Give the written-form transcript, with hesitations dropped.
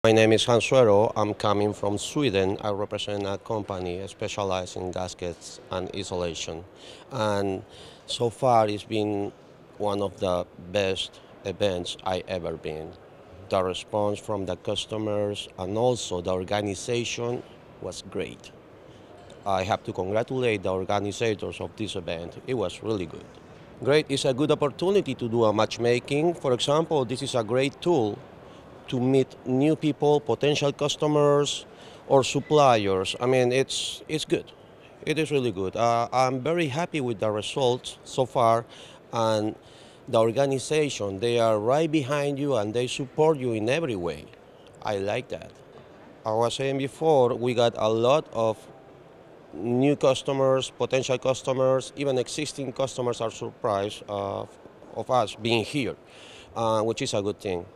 My name is Hans Suero. I'm coming from Sweden. I represent a company specialized in gaskets and insulation. And so far, it's been one of the best events I ever been. The response from the customers and also the organization was great. I have to congratulate the organizers of this event. It was really good. Great is a good opportunity to do a matchmaking. For example, this is a great tool to meet new people, potential customers, or suppliers. I mean, it's good. It is really good. I'm very happy with the results so far, and the organization, they are right behind you and they support you in every way. I like that. I was saying before, we got a lot of new customers, potential customers, even existing customers are surprised of us being here, which is a good thing.